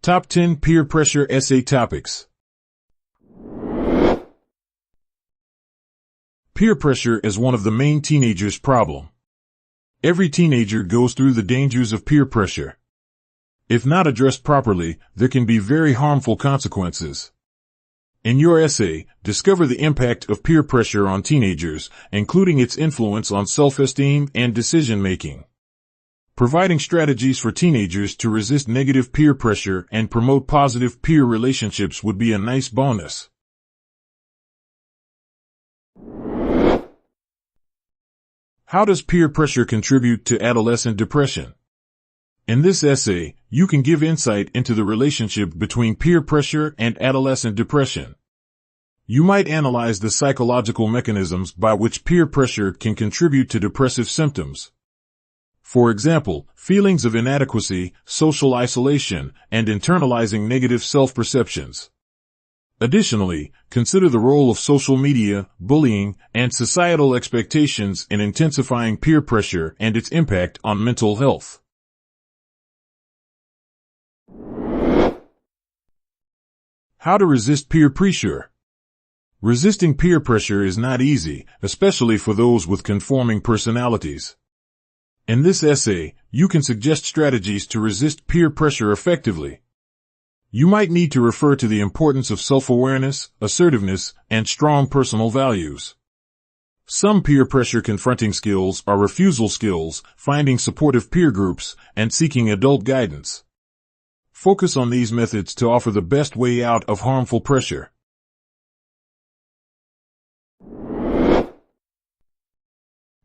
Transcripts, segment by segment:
Top 10 Peer Pressure Essay Topics. Peer pressure is one of the main teenagers' problem. Every teenager goes through the dangers of peer pressure. If not addressed properly, there can be very harmful consequences. In your essay, discover the impact of peer pressure on teenagers, including its influence on self-esteem and decision-making. Providing strategies for teenagers to resist negative peer pressure and promote positive peer relationships would be a nice bonus. How does peer pressure contribute to adolescent depression? In this essay, you can give insight into the relationship between peer pressure and adolescent depression. You might analyze the psychological mechanisms by which peer pressure can contribute to depressive symptoms. For example, feelings of inadequacy, social isolation, and internalizing negative self-perceptions. Additionally, consider the role of social media, bullying, and societal expectations in intensifying peer pressure and its impact on mental health. How to resist peer pressure. Resisting peer pressure is not easy, especially for those with conforming personalities. In this essay, you can suggest strategies to resist peer pressure effectively. You might need to refer to the importance of self-awareness, assertiveness, and strong personal values. Some peer pressure confronting skills are refusal skills, finding supportive peer groups, and seeking adult guidance. Focus on these methods to offer the best way out of harmful pressure.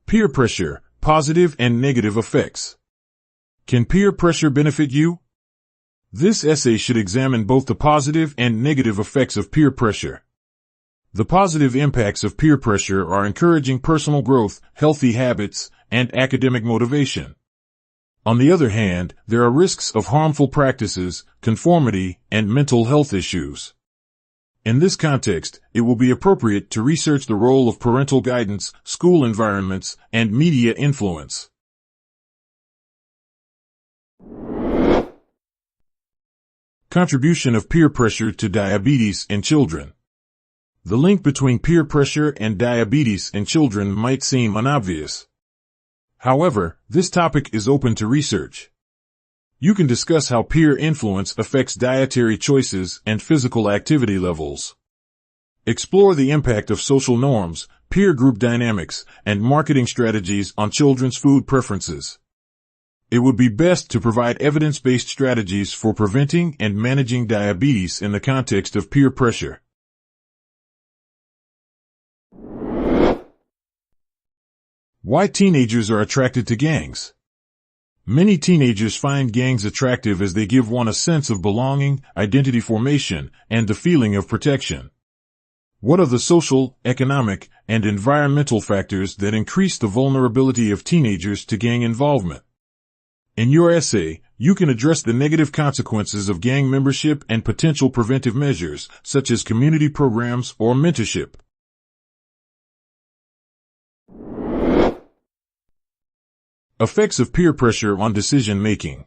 Peer pressure, positive and negative effects. Can peer pressure benefit you? This essay should examine both the positive and negative effects of peer pressure. The positive impacts of peer pressure are encouraging personal growth, healthy habits, and academic motivation. On the other hand, there are risks of harmful practices, conformity, and mental health issues. In this context, it will be appropriate to research the role of parental guidance, school environments, and media influence. Contribution of peer pressure to diabetes in children. The link between peer pressure and diabetes in children might seem unobvious. However, this topic is open to research. You can discuss how peer influence affects dietary choices and physical activity levels. Explore the impact of social norms, peer group dynamics, and marketing strategies on children's food preferences. It would be best to provide evidence-based strategies for preventing and managing diabetes in the context of peer pressure. Why teenagers are attracted to gangs. Many teenagers find gangs attractive as they give one a sense of belonging, identity formation, and the feeling of protection. What are the social, economic, and environmental factors that increase the vulnerability of teenagers to gang involvement? In your essay, you can address the negative consequences of gang membership and potential preventive measures, such as community programs or mentorship. Effects of peer pressure on decision-making.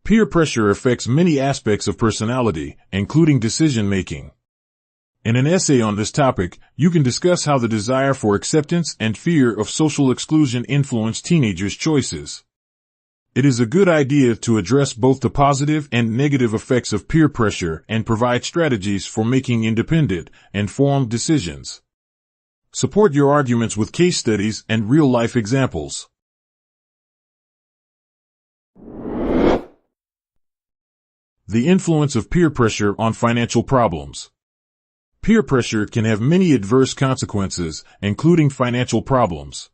Peer pressure affects many aspects of personality, including decision-making. In an essay on this topic, you can discuss how the desire for acceptance and fear of social exclusion influence teenagers' choices. It is a good idea to address both the positive and negative effects of peer pressure and provide strategies for making independent, informed decisions. Support your arguments with case studies and real-life examples. The influence of peer pressure on financial problems. Peer pressure can have many adverse consequences, including financial problems.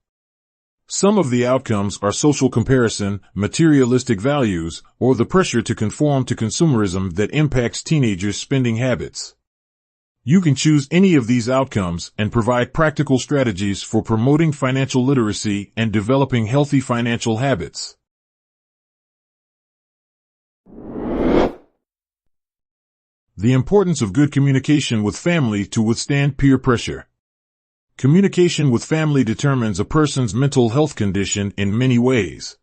Some of the outcomes are social comparison, materialistic values, or the pressure to conform to consumerism that impacts teenagers' spending habits. You can choose any of these outcomes and provide practical strategies for promoting financial literacy and developing healthy financial habits. The importance of good communication with family to withstand peer pressure. Communication with family determines a person's mental health condition in many ways.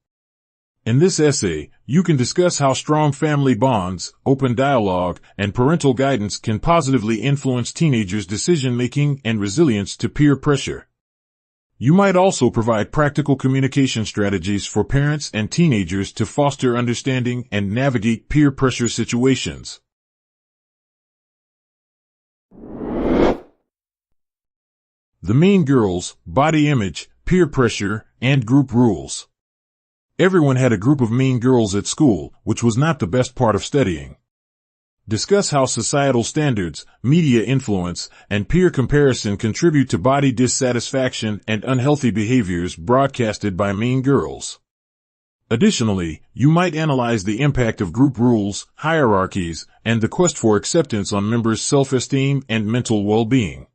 In this essay, you can discuss how strong family bonds, open dialogue, and parental guidance can positively influence teenagers' decision-making and resilience to peer pressure. You might also provide practical communication strategies for parents and teenagers to foster understanding and navigate peer pressure situations. The Mean Girls, Body Image, Peer Pressure, and Group Rules. Everyone had a group of mean girls at school, which was not the best part of studying. Discuss how societal standards, media influence, and peer comparison contribute to body dissatisfaction and unhealthy behaviors broadcasted by mean girls. Additionally, you might analyze the impact of group rules, hierarchies, and the quest for acceptance on members' self-esteem and mental well-being.